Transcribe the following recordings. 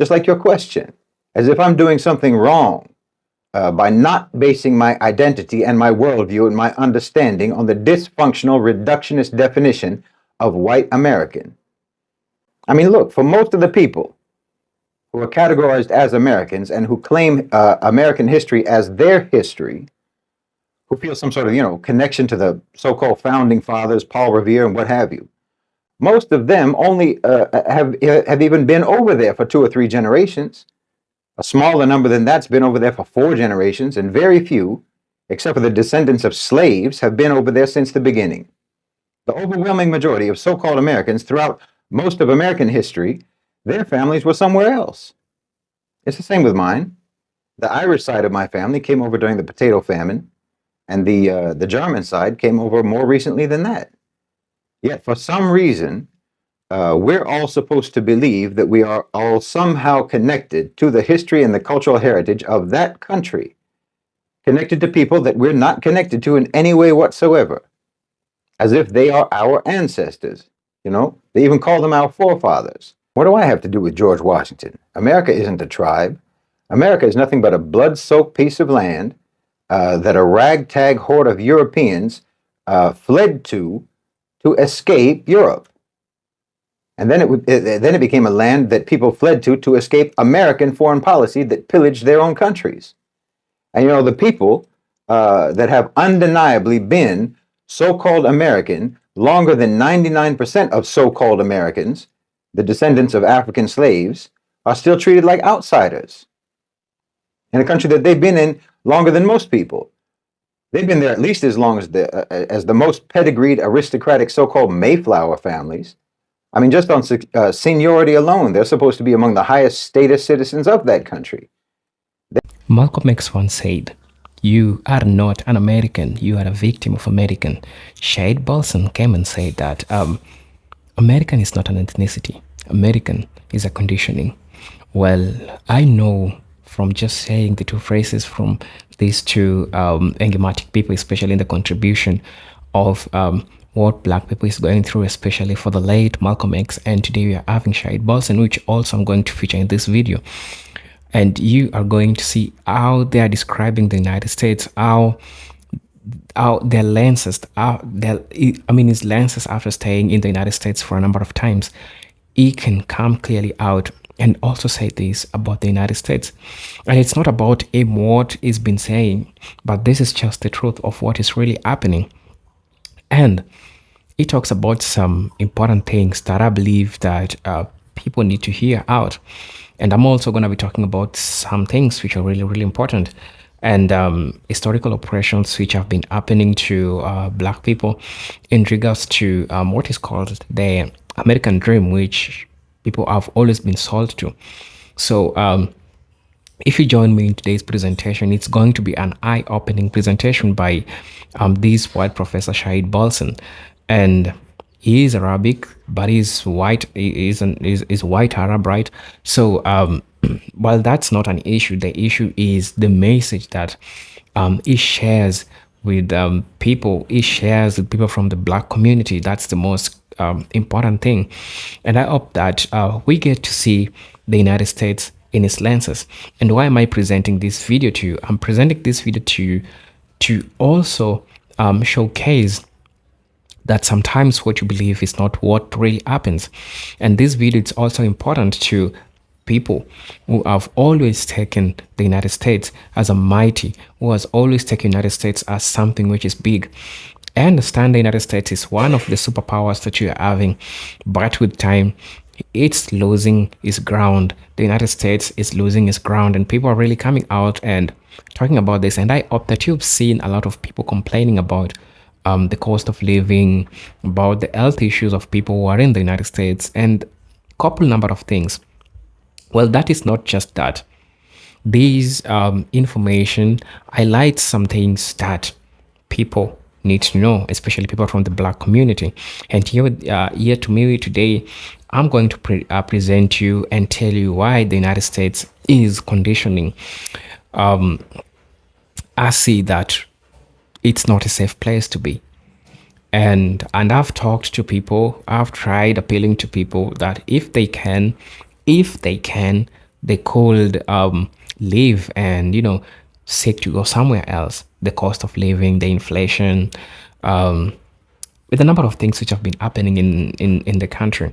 just like your question, as if I'm doing something wrong by not basing my identity and my worldview and my understanding on the dysfunctional reductionist definition of white American. I mean, look, for most of the people who are categorized as Americans and who claim American history as their history, who feel some sort of, connection to the so-called founding fathers, Paul Revere and what have you, most of them only have even been over there for 2 or 3 generations. A smaller number than that's been over there for 4 generations, and very few, except for the descendants of slaves, have been over there since the beginning. The overwhelming majority of so-called Americans throughout most of American history, their families were somewhere else. It's the same with mine. The Irish side of my family came over during the potato famine, and the German side came over more recently than that. Yet, for some reason, we're all supposed to believe that we are all somehow connected to the history and the cultural heritage of that country, connected to people that we're not connected to in any way whatsoever, as if they are our ancestors. They even call them our forefathers. What do I have to do with George Washington? America isn't a tribe. America is nothing but a blood-soaked piece of land that a ragtag horde of Europeans fled to escape Europe. And then it became a land that people fled to escape American foreign policy that pillaged their own countries. And the people that have undeniably been so-called American longer than 99% of so-called Americans, the descendants of African slaves, are still treated like outsiders in a country that they've been in longer than most people. They've been there at least as long as the most pedigreed aristocratic so-called Mayflower families. I mean, just on seniority alone, they're supposed to be among the highest status citizens of that country. Malcolm X once said, "You are not an American, you are a victim of American." Shade Balson came and said that American is not an ethnicity. American is a conditioning. Well, I know from just saying the 2 phrases from these 2 enigmatic people, especially in the contribution of what Black people is going through, especially for the late Malcolm X, and today we are having Shahid Balson, which also I'm going to feature in this video. And you are going to see how they are describing the United States, how their lenses, his lenses after staying in the United States for a number of times, he can come clearly out and also say this about the United States. And it's not about what he's been saying, but this is just the truth of what is really happening. And he talks about some important things that I believe that people need to hear out. And I'm also going to be talking about some things which are really, really important, and historical oppressions which have been happening to Black people in regards to what is called the American dream, which people have always been sold to. So if you join me in today's presentation, it's going to be an eye-opening presentation by this white professor, Shahid Balson. And he is Arabic, but he's white. He is white Arab, right? So while that's not an issue, the issue is the message that he shares with people. He shares with people from the Black community. That's the most important thing. And I hope that we get to see the United States in its lenses. And why am I presenting this video to you? I'm presenting this video to you to also showcase that sometimes what you believe is not what really happens. And this video is also important to people who have always taken the United States as a mighty, who has always taken the United States as something which is big. I understand the United States is one of the superpowers that you are having, but with time, it's losing its ground. The United States is losing its ground, and people are really coming out and talking about this. And I hope that you've seen a lot of people complaining about the cost of living, about the health issues of people who are in the United States, and a couple number of things. Well, that is not just that. These information highlights some things that people need to know, especially people from the Black community. And here to me today, I'm going to present you and tell you why the United States is conditioning. I see that it's not a safe place to be. And I've talked to people, I've tried appealing to people that if they can they could live and, seek to go somewhere else. The cost of living, the inflation, with a number of things which have been happening in the country.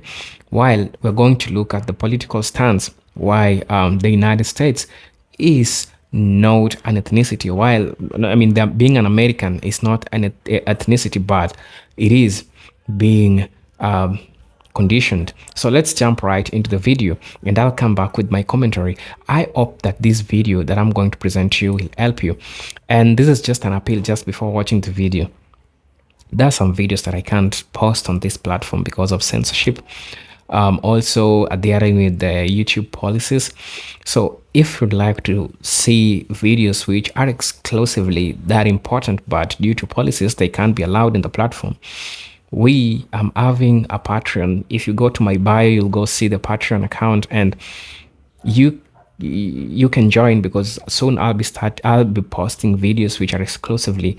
While we're going to look at the political stance, why the United States is not an ethnicity. While, I mean, being an American is not an ethnicity, but it is being conditioned. So let's jump right into the video and I'll come back with my commentary. I hope that this video that I'm going to present to you will help you. And this is just an appeal just before watching the video. There are some videos that I can't post on this platform because of censorship. Also adhering with the YouTube policies. So if you'd like to see videos which are exclusively that important, but due to policies, they can't be allowed in the platform, we am having a Patreon. If you go to my bio, you'll go see the Patreon account, and you can join, because soon I'll be posting videos which are exclusively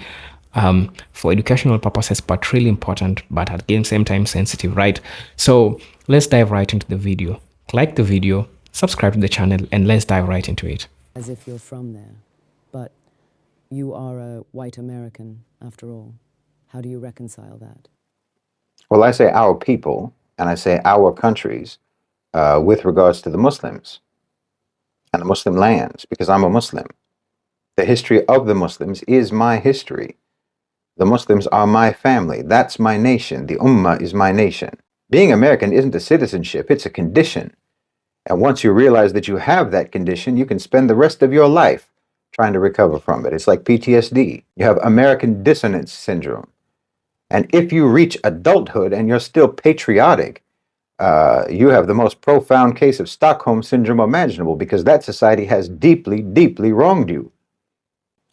for educational purposes, but really important, but at the same time sensitive, right? So let's dive right into the video. Like the video, subscribe to the channel, and let's dive right into it. As if you're from there, but you are a white American after all. How do you reconcile that? Well, I say our people, and I say our countries with regards to the Muslims and the Muslim lands, because I'm a Muslim. The history of the Muslims is my history. The Muslims are my family. That's my nation. The Ummah is my nation. Being American isn't a citizenship, it's a condition. And once you realize that you have that condition, you can spend the rest of your life trying to recover from it. It's like PTSD. You have American dissonance syndrome. And if you reach adulthood and you're still patriotic, you have the most profound case of Stockholm syndrome imaginable, because that society has deeply, deeply wronged you.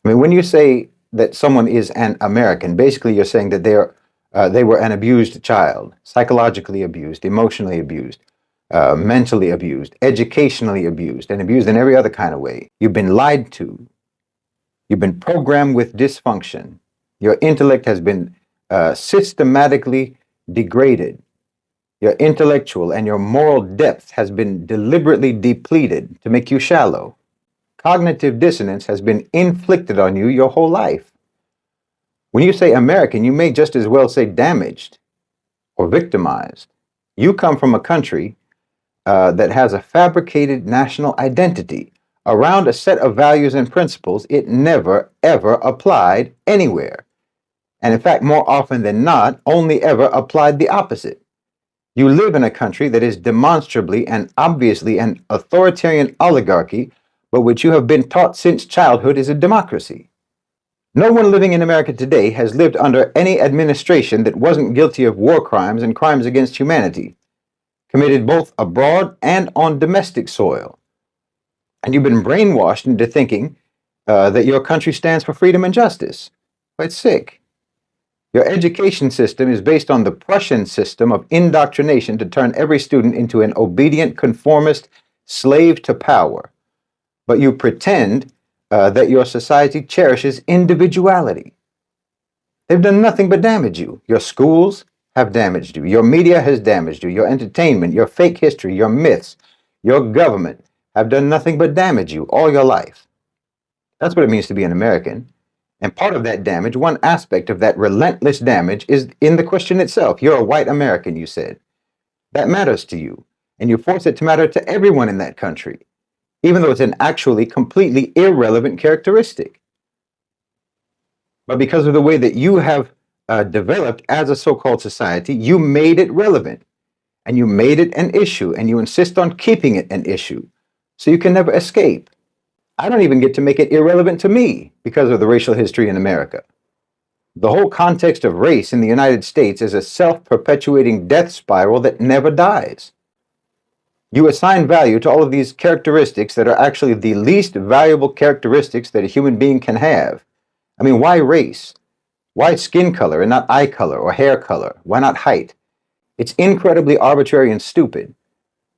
I mean, when you say that someone is an American, basically you're saying that they were an abused child, psychologically abused, emotionally abused, mentally abused, educationally abused, and abused in every other kind of way. You've been lied to. You've been programmed with dysfunction. Your intellect has been systematically degraded. Your intellectual and your moral depth has been deliberately depleted to make you shallow. Cognitive dissonance has been inflicted on you your whole life. When you say American, you may just as well say damaged or victimized. You come from a country that has a fabricated national identity around a set of values and principles it never, ever applied anywhere. And in fact, more often than not, only ever applied the opposite. You live in a country that is demonstrably and obviously an authoritarian oligarchy, but which you have been taught since childhood is a democracy. No one living in America today has lived under any administration that wasn't guilty of war crimes and crimes against humanity, committed both abroad and on domestic soil. And you've been brainwashed into thinking that your country stands for freedom and justice. Well, it's sick. Your education system is based on the Prussian system of indoctrination to turn every student into an obedient conformist slave to power. But you pretend that your society cherishes individuality. They've done nothing but damage you. Your schools have damaged you. Your media has damaged you. Your entertainment, your fake history, your myths, your government have done nothing but damage you all your life. That's what it means to be an American. And part of that damage, one aspect of that relentless damage, is in the question itself. You're a white American, you said. That matters to you. And you force it to matter to everyone in that country, even though it's an actually completely irrelevant characteristic. But because of the way that you have developed as a so-called society, you made it relevant. And you made it an issue. And you insist on keeping it an issue. So you can never escape. I don't even get to make it irrelevant to me because of the racial history in America. The whole context of race in the United States is a self-perpetuating death spiral that never dies. You assign value to all of these characteristics that are actually the least valuable characteristics that a human being can have. I mean, why race? Why skin color and not eye color or hair color? Why not height? It's incredibly arbitrary and stupid.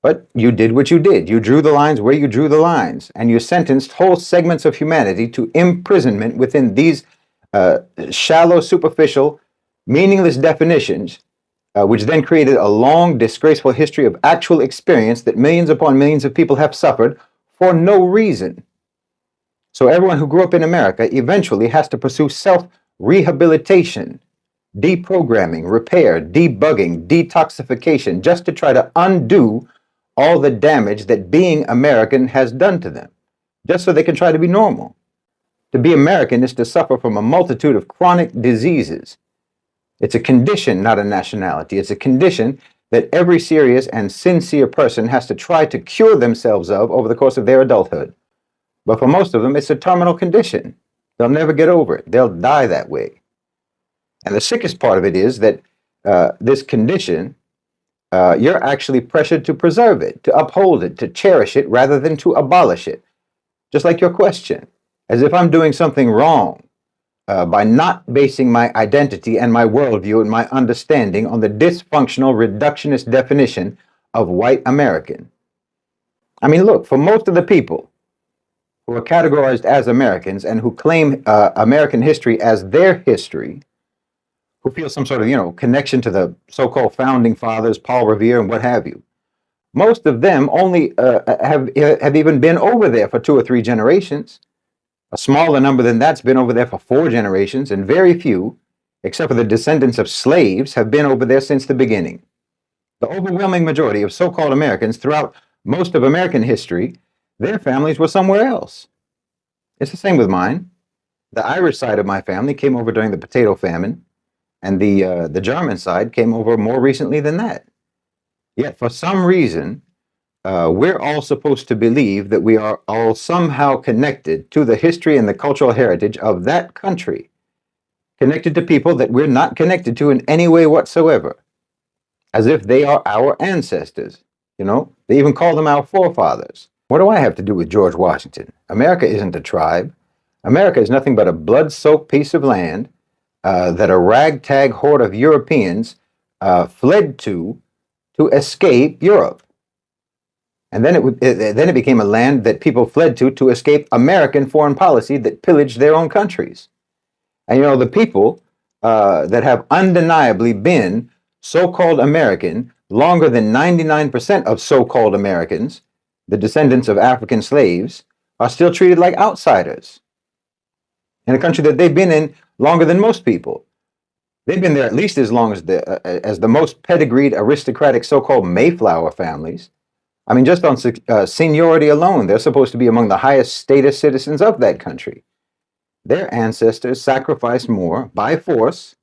But you did what you did. You drew the lines where you drew the lines, and you sentenced whole segments of humanity to imprisonment within these shallow, superficial, meaningless definitions, which then created a long, disgraceful history of actual experience that millions upon millions of people have suffered, for no reason. So everyone who grew up in America eventually has to pursue self-rehabilitation, deprogramming, repair, debugging, detoxification, just to try to undo all the damage that being American has done to them, just so they can try to be normal. To be American is to suffer from a multitude of chronic diseases. It's a condition, not a nationality. It's a condition that every serious and sincere person has to try to cure themselves of over the course of their adulthood. But for most of them, it's a terminal condition. They'll never get over it. They'll die that way. And the sickest part of it is that this condition, you're actually pressured to preserve it, to uphold it, to cherish it, rather than to abolish it. Just like your question, as if I'm doing something wrong by not basing my identity and my worldview and my understanding on the dysfunctional reductionist definition of white American. I mean, look, for most of the people who are categorized as Americans and who claim American history as their history, who feel some sort of, connection to the so-called founding fathers, Paul Revere and what have you, most of them only have even been over there for 2 or 3 generations. A smaller number than that's been over there for 4 generations, and very few, except for the descendants of slaves, have been over there since the beginning. The overwhelming majority of so-called Americans throughout most of American history, their families were somewhere else. It's the same with mine. The Irish side of my family came over during the potato famine, and the German side came over more recently than that. Yet for some reason, we're all supposed to believe that we are all somehow connected to the history and the cultural heritage of that country, connected to people that we're not connected to in any way whatsoever, as if they are our ancestors. They even call them our forefathers. What do I have to do with George Washington? America isn't a tribe. America is nothing but a blood-soaked piece of land that a ragtag horde of Europeans fled to escape Europe. And then it became a land that people fled to escape American foreign policy that pillaged their own countries. And the people that have undeniably been so-called American longer than 99% of so-called Americans, the descendants of African slaves, are still treated like outsiders in a country that they've been in longer than most people. They've been there at least as long as the most pedigreed aristocratic so-called Mayflower families. I mean, just on seniority alone, they're supposed to be among the highest status citizens of that country. Their ancestors sacrificed more by force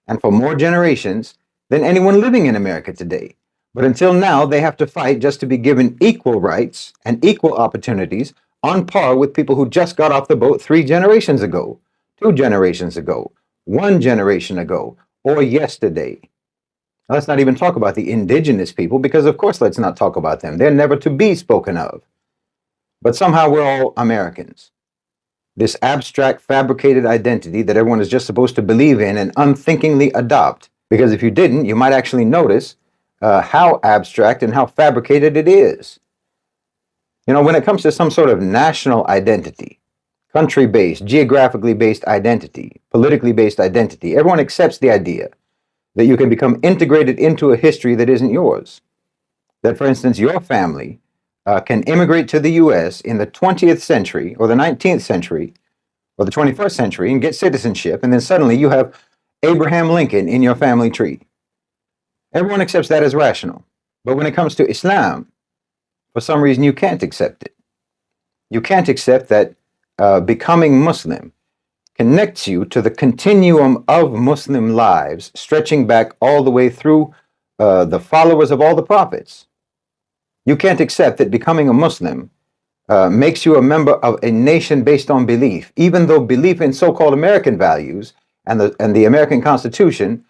and for more generations than anyone living in America today. But until now, they have to fight just to be given equal rights and equal opportunities on par with people who just got off the boat 3 generations ago, 2 generations ago, 1 generation ago, or yesterday. Let's not even talk about the indigenous people, because of course let's not talk about them. They're never to be spoken of. But somehow we're all Americans. This abstract, fabricated identity that everyone is just supposed to believe in and unthinkingly adopt. Because if you didn't, you might actually notice how abstract and how fabricated it is. When it comes to some sort of national identity, country-based, geographically based identity, politically based identity, everyone accepts the idea that you can become integrated into a history that isn't yours. That, for instance, your family can immigrate to the U.S. in the 20th century or the 19th century or the 21st century and get citizenship, and then suddenly you have Abraham Lincoln in your family tree. Everyone accepts that as rational. But when it comes to Islam, for some reason you can't accept it. You can't accept that becoming Muslim connects you to the continuum of Muslim lives, stretching back all the way through the followers of all the prophets. You can't accept that becoming a Muslim makes you a member of a nation based on belief, even though belief in so-called American values and the American Constitution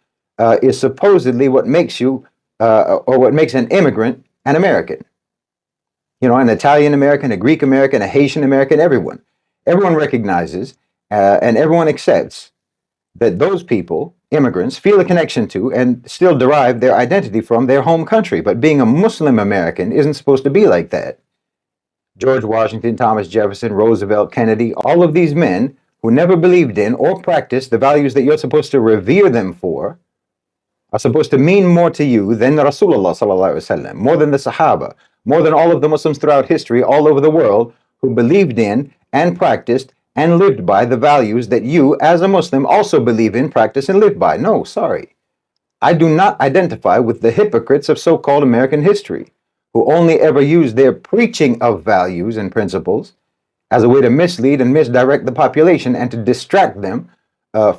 is supposedly what makes you, or what makes an immigrant an American. An Italian American, a Greek American, a Haitian American, everyone. Everyone recognizes and everyone accepts that those people, immigrants, feel a connection to and still derive their identity from their home country. But being a Muslim American isn't supposed to be like that. George Washington, Thomas Jefferson, Roosevelt, Kennedy, all of these men who never believed in or practiced the values that you're supposed to revere them for are supposed to mean more to you than Rasulullah sallallahu alaihi wasallam, more than the Sahaba, more than all of the Muslims throughout history all over the world who believed in and practiced and lived by the values that you, as a Muslim, also believe in, practice, and live by. No, sorry. I do not identify with the hypocrites of so-called American history, who only ever use their preaching of values and principles as a way to mislead and misdirect the population and to distract them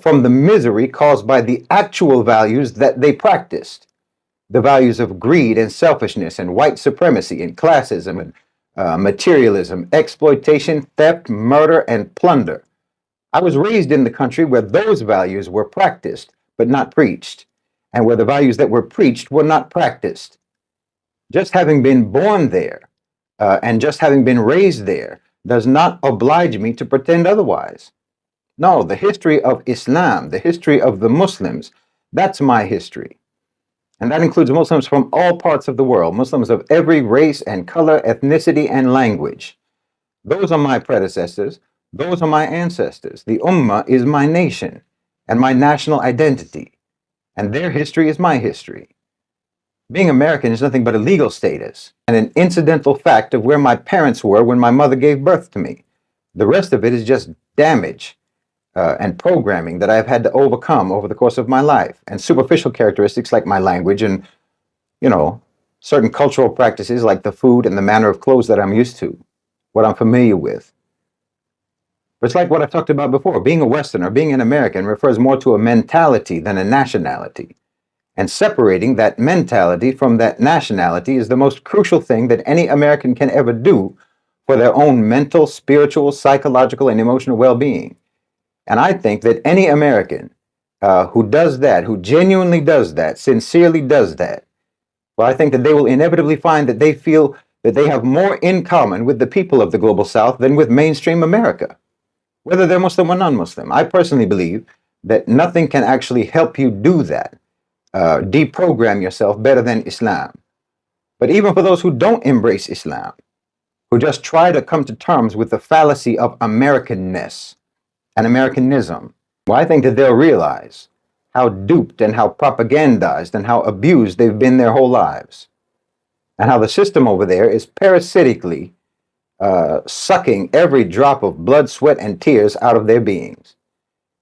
from the misery caused by the actual values that they practiced. The values of greed and selfishness and white supremacy and classism and materialism, exploitation, theft, murder, and plunder. I was raised in the country where those values were practiced but not preached, and where the values that were preached were not practiced. Just having been born there and just having been raised there does not oblige me to pretend otherwise. No, the history of Islam, the history of the Muslims, that's my history. And that includes Muslims from all parts of the world, Muslims of every race and color, ethnicity, and language. Those are my predecessors. Those are my ancestors. The Ummah is my nation and my national identity. And their history is my history. Being American is nothing but a legal status and an incidental fact of where my parents were when my mother gave birth to me. The rest of it is just damage and programming that I've had to overcome over the course of my life, and superficial characteristics like my language and, certain cultural practices like the food and the manner of clothes that I'm used to, what I'm familiar with. But it's like what I talked about before. Being a Westerner, being an American refers more to a mentality than a nationality. And separating that mentality from that nationality is the most crucial thing that any American can ever do for their own mental, spiritual, psychological, and emotional well-being. And I think that any American who does that, who genuinely does that, sincerely does that, well, I think that they will inevitably find that they feel that they have more in common with the people of the global South than with mainstream America, whether they're Muslim or non-Muslim. I personally believe that nothing can actually help you do that, deprogram yourself better than Islam. But even for those who don't embrace Islam, who just try to come to terms with the fallacy of Americanness and Americanism, well, I think that they'll realize how duped and how propagandized and how abused they've been their whole lives, and how the system over there is parasitically sucking every drop of blood, sweat, and tears out of their beings,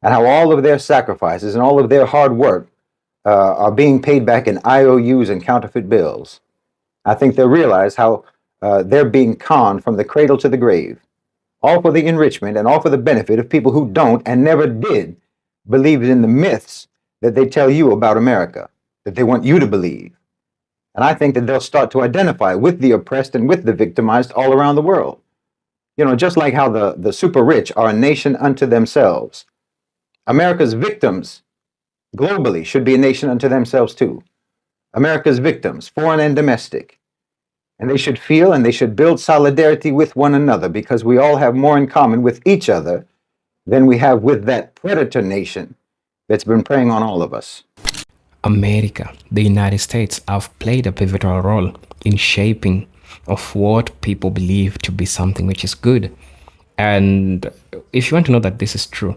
and how all of their sacrifices and all of their hard work are being paid back in IOUs and counterfeit bills. I think they'll realize how they're being conned from the cradle to the grave, all for the enrichment and all for the benefit of people who don't and never did believe in the myths that they tell you about America, that they want you to believe. And I think that they'll start to identify with the oppressed and with the victimized all around the world. Just like how the super rich are a nation unto themselves, America's victims globally should be a nation unto themselves too. America's victims, foreign and domestic. And they should feel and they should build solidarity with one another, because we all have more in common with each other than we have with that predator nation that's been preying on all of us. America, the United States, have played a pivotal role in shaping of what people believe to be something which is good. And if you want to know that this is true,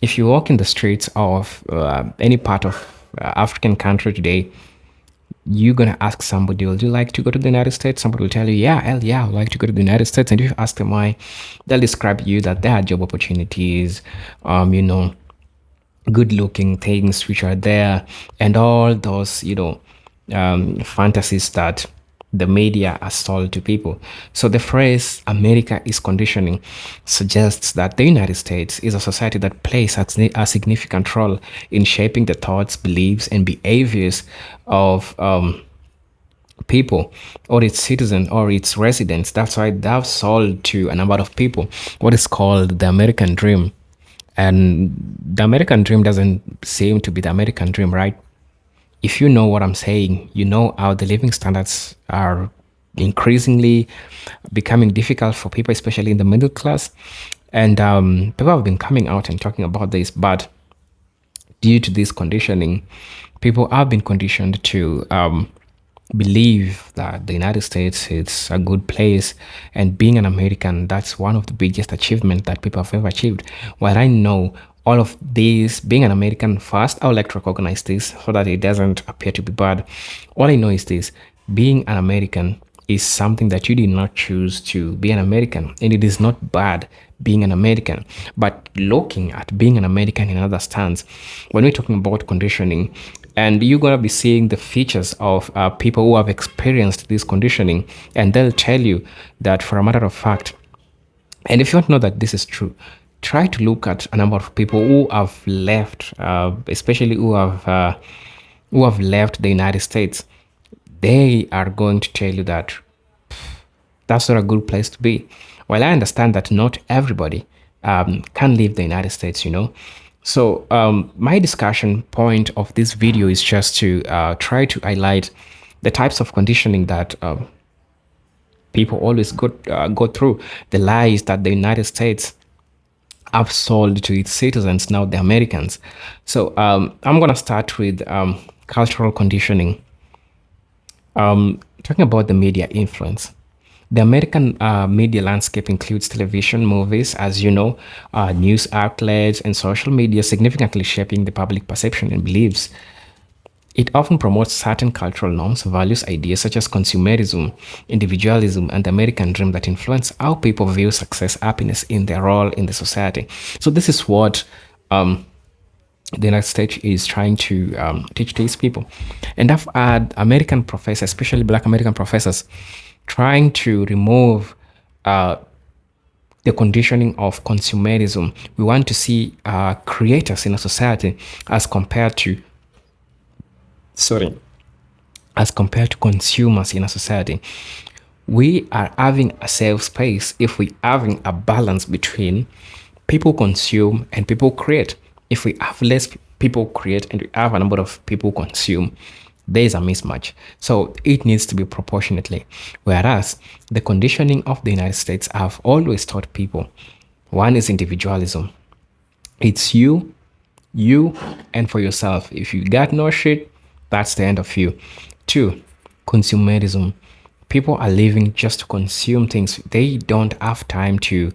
if you walk in the streets of any part of African country today, you're going to ask somebody, would you like to go to the United States? Somebody will tell you, yeah, hell yeah, I'd like to go to the United States. And if you ask them why, they'll describe you that there are job opportunities, good looking things which are there, and all those, fantasies that the media has sold to people. So the phrase America is conditioning suggests that the United States is a society that plays a significant role in shaping the thoughts, beliefs, and behaviors of people or its citizens or its residents. That's why they've sold to a number of people what is called the American dream. And the American dream doesn't seem to be the American dream, right? If you know what I'm saying, you know how the living standards are increasingly becoming difficult for people, especially in the middle class. And people have been coming out and talking about this, but due to this conditioning, people have been conditioned to believe that the United States is a good place, and being an American, that's one of the biggest achievements that people have ever achieved. While I know all of this, being an American first, I would like to recognize this so that it doesn't appear to be bad. All I know is this: being an American is something that you did not choose to be an American, and it is not bad being an American. But looking at being an American in another stance, when we're talking about conditioning, and you're going to be seeing the features of people who have experienced this conditioning, and they'll tell you that, for a matter of fact, and if you want to know that this is true, try to look at a number of people who have left, especially who have left the United States. They are going to tell you that that's not a good place to be. While I understand that not everybody can leave the United States, So my discussion point of this video is just to try to highlight the types of conditioning that people always go through, the lies that the United States have sold to its citizens, now the Americans. So I'm going to start with cultural conditioning. Talking about the media influence. The American media landscape includes television, movies, as you know, news outlets, and social media, significantly shaping the public perception and beliefs. It often promotes certain cultural norms, values, ideas such as consumerism, individualism, and the American dream that influence how people view success, happiness in their role in the society. So this is what the United States is trying to teach these people. And I've had American professors, especially Black American professors, trying to remove the conditioning of consumerism. We want to see creators in a society as compared to consumers in a society. We are having a safe space if we having a balance between people consume and people create. If we have less people create and we have a number of people consume, there is a mismatch. So it needs to be proportionately. Whereas the conditioning of the United States have always taught people, one is individualism. It's you, and for yourself. If you got no shit, that's the end of you. Two, consumerism. People are living just to consume things. They don't have time to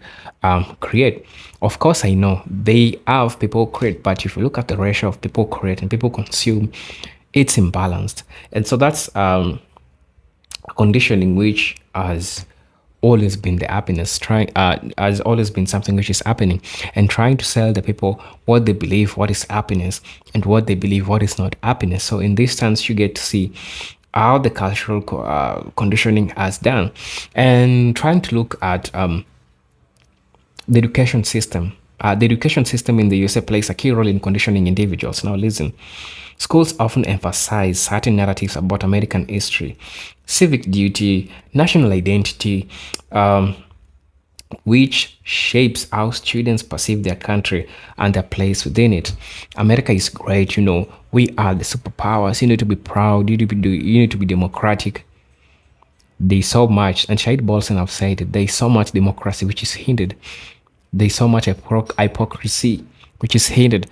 create. Of course, I know they have people create, but if you look at the ratio of people create and people consume, it's imbalanced. And so that's conditioning which has always been the happiness, has always been something which is happening, and trying to sell the people what they believe what is happiness and what they believe what is not happiness. So in this sense, you get to see how the cultural conditioning has done, and trying to look at the education system. The education system in the USA plays a key role in conditioning individuals. Now listen, schools often emphasize certain narratives about American history, civic duty, national identity, which shapes how students perceive their country and their place within it. America is great, we are the superpowers, you need to be proud, you need to be democratic. There's so much, and Shahid Bolson have said it, there's so much democracy which is hindered. There's so much hypocrisy which is hindered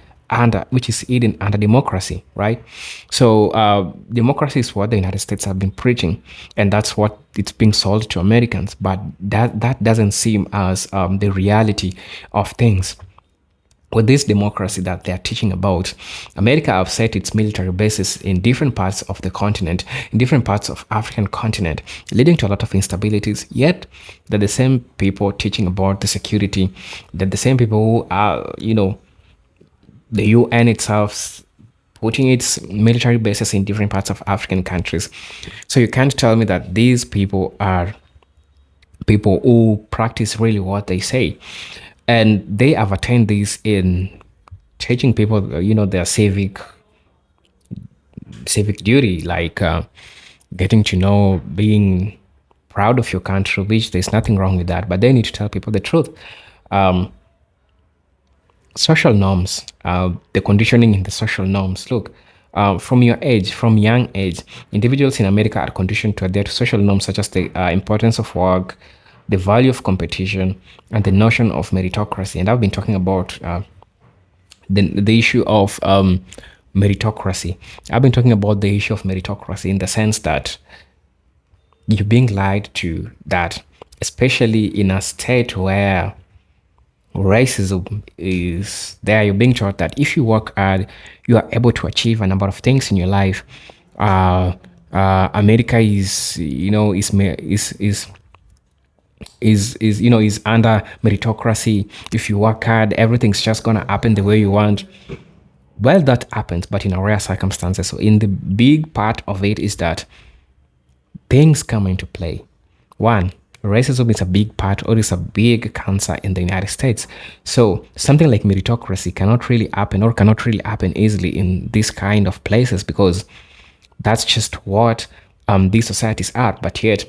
which is hidden under democracy, right? So democracy is what the United States have been preaching, and that's what it's being sold to Americans. But that doesn't seem as the reality of things. With this democracy that they're teaching about, America have set its military bases in different parts of the continent, in different parts of African continent, leading to a lot of instabilities. Yet, they're the same people teaching about the security. They're the same people who are, the UN itself putting its military bases in different parts of African countries. So you can't tell me that these people are people who practice really what they say. And they have attained this in teaching people, their civic duty, like getting to know, being proud of your country, which there's nothing wrong with that. But they need to tell people the truth. Social norms, the conditioning in the social norms. Look, from young age, individuals in America are conditioned to adhere to social norms such as the importance of work, the value of competition, and the notion of meritocracy. And I've been talking about the issue of meritocracy. I've been talking about the issue of meritocracy in the sense that you're being lied to, that especially in a state where racism is there, you're being taught that if you work hard, you are able to achieve a number of things in your life. America is is under meritocracy. If you work hard, everything's just gonna happen the way you want. Well, that happens, but in a rare circumstances. So in the big part of it is that things come into play. One, racism is a big part or is a big cancer in the United States. So something like meritocracy cannot really happen or cannot really happen easily in these kind of places because that's just what these societies are. But yet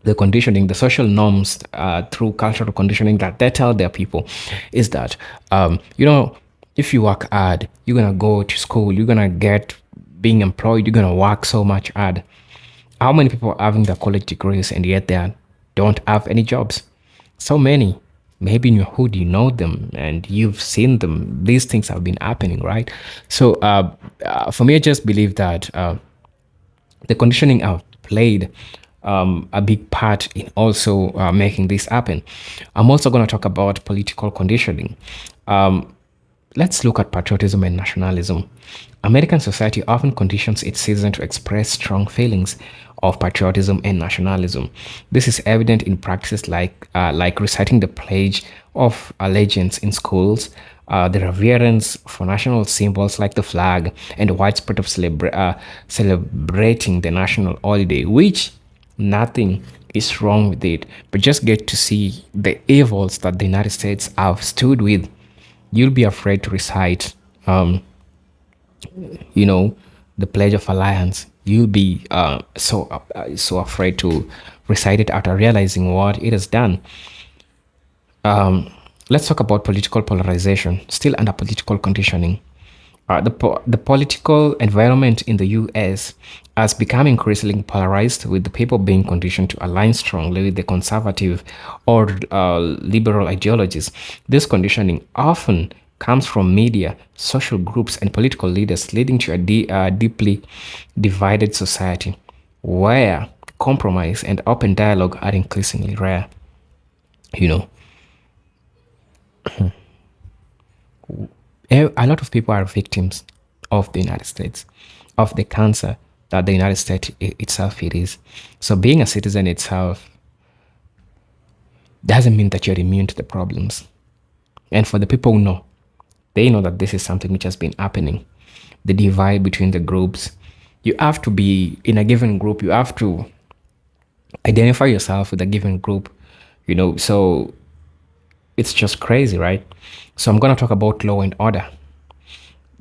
the conditioning, the social norms through cultural conditioning that they tell their people is that, if you work hard, you're going to go to school, you're going to get being employed, you're going to work so much hard. How many people are having their college degrees and yet they don't have any jobs? So many. Maybe in your hood, you know them and you've seen them. These things have been happening, right? So for me, I just believe that the conditioning have played a big part in also making this happen. I'm also going to talk about political conditioning. Let's look at patriotism and nationalism. American society often conditions its citizens to express strong feelings of patriotism and nationalism. This is evident in practices like reciting the Pledge of Allegiance in schools, the reverence for national symbols like the flag, and the widespread of celebrating the national holiday, which nothing is wrong with it, but just get to see the evils that the United States have stood with. You'll be afraid to recite, the Pledge of Alliance. You'll be so afraid to recite it after realizing what it has done. Let's talk about political polarization, still under political conditioning. The political environment in the US has become increasingly polarized, with the people being conditioned to align strongly with the conservative or liberal ideologies. This conditioning often comes from media, social groups, and political leaders, leading to a deeply divided society where compromise and open dialogue are increasingly rare. You know, a lot of people are victims of the United States, of the cancer that the United States itself it is. So being a citizen itself doesn't mean that you're immune to the problems. And for the people who know, they know that this is something which has been happening. The divide between the groups. You have to be in a given group. You have to identify yourself with a given group, so it's just crazy, right? So I'm going to talk about law and order.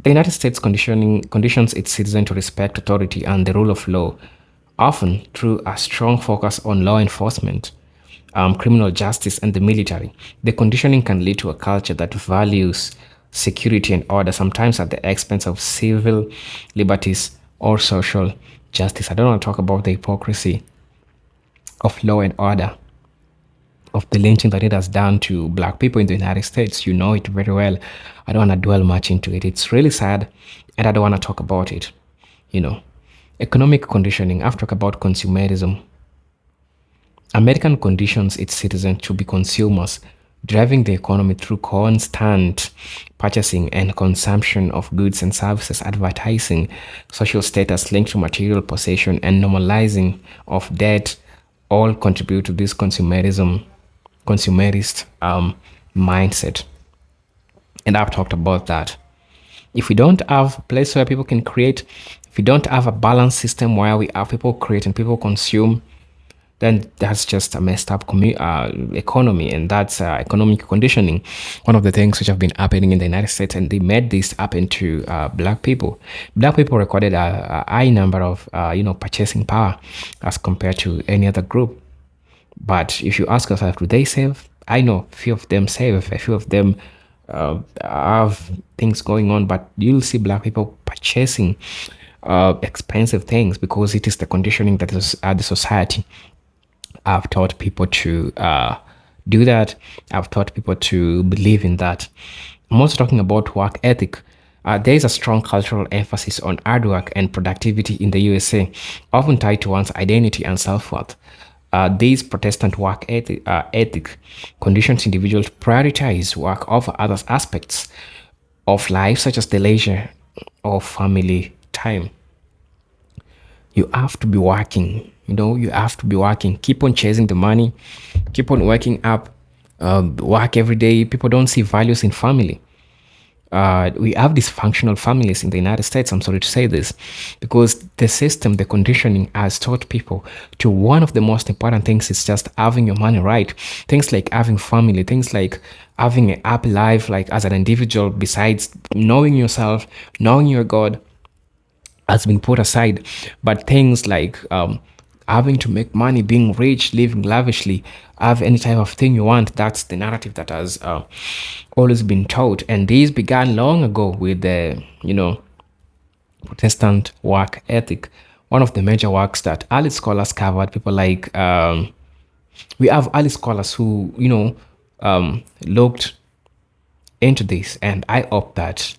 The United States conditions its citizens to respect authority and the rule of law, often through a strong focus on law enforcement, criminal justice, and the military. The conditioning can lead to a culture that values security and order, sometimes at the expense of civil liberties or social justice. I don't want to talk about the hypocrisy of law and order, of the lynching that it has done to black people in the United States. You know it very well. I don't want to dwell much into it. It's really sad, and I don't want to talk about it. Economic conditioning. I've talked about consumerism. American conditions its citizens to be consumers, driving the economy through constant purchasing and consumption of goods and services, advertising, social status linked to material possession, and normalizing of debt all contribute to this consumerist mindset. And I've talked about that. If we don't have a place where people can create, if we don't have a balanced system where we have people create and people consume, then that's just a messed up economy, and that's economic conditioning. One of the things which have been happening in the United States, and they made this happen to black people. Black people recorded a high number of purchasing power as compared to any other group. But if you ask yourself, do they save? I know a few of them save, a few of them have things going on, but you'll see black people purchasing expensive things because it is the conditioning that is the society. I've taught people to do that. I've taught people to believe in that. I'm also talking about work ethic. There is a strong cultural emphasis on hard work and productivity in the USA, often tied to one's identity and self-worth. This Protestant work ethic conditions individuals to prioritize work over other aspects of life, such as the leisure or family time. You have to be working. You have to be working. Keep on chasing the money. Keep on waking up. Work every day. People don't see values in family. We have dysfunctional families in the United States. I'm sorry to say this, because the system, the conditioning has taught people to one of the most important things is just having your money right. Things like having family, things like having a happy life, like as an individual, besides knowing yourself, knowing your God, has been put aside. But things like having to make money, being rich, living lavishly, have any type of thing you want, that's the narrative that has always been taught. And these began long ago with the, Protestant work ethic. One of the major works that early scholars covered, people like, we have early scholars who, looked into this. And I hope that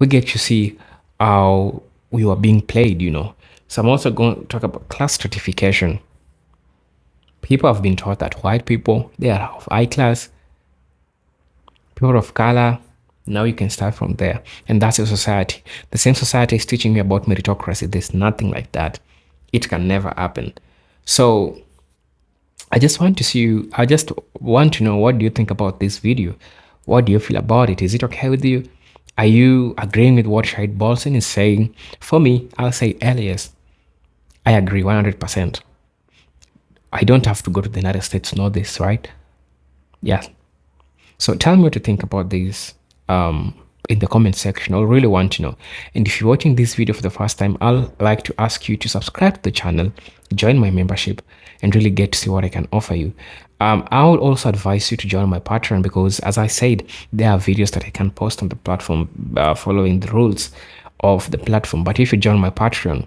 we get to see how we were being played, So I'm also going to talk about class stratification. People have been taught that white people, they are of high class. People of color, now you can start from there. And that's your society. The same society is teaching me about meritocracy. There's nothing like that. It can never happen. So I just want to know, what do you think about this video? What do you feel about it? Is it okay with you? Are you agreeing with what Shahid Bolson is saying? For me, I'll say Elias. I agree 100%. I don't have to go to the United States to know this, right? Yeah. So tell me what you think about this in the comment section. I really want to know. And if you're watching this video for the first time, I'll like to ask you to subscribe to the channel, join my membership, and really get to see what I can offer you. I would also advise you to join my Patreon, because as I said, there are videos that I can post on the platform following the rules of the platform. But if you join my Patreon,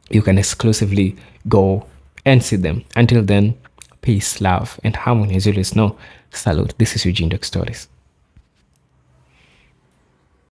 you can exclusively go and see them. Until then, peace, love, and harmony. As you always know, salute. This is Eugene Doc Stories.